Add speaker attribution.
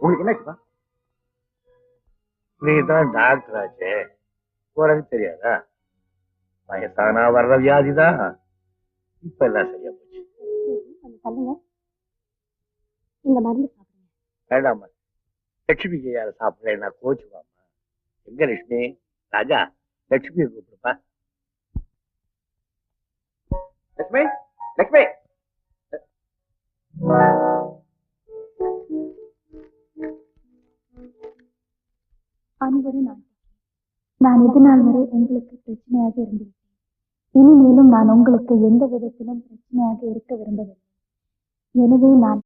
Speaker 1: உங்களுக்கு என்னாச்சுப்பா?
Speaker 2: நீ தான் டாக்டர் ஆச்சே, உனக்கு தெரியாதா? வயசானா வர்ற வியாதிதான். இப்ப எல்லாம் சரியா போச்சு.
Speaker 3: சொல்லுங்க, இந்த மருந்து சாப்பிடுங்க.
Speaker 2: வேண்டாமா, லட்சுமிக்கு யார சாப்பிடல கோச்சுவாமா. எங்க லட்சுமி? ராஜா, லட்சுமியை கூப்பிடுப்பா.
Speaker 1: லட்சுமி, லட்சுமி.
Speaker 3: அன்புடன் நான் இது நாள் வரை உங்களுக்கு பிரச்சனையாக இருந்துவிட்டேன். இனிமேலும் நான் உங்களுக்கு எந்த விதத்திலும் பிரச்சனையாக இருக்க விரும்பவில்லை. எனவே நான்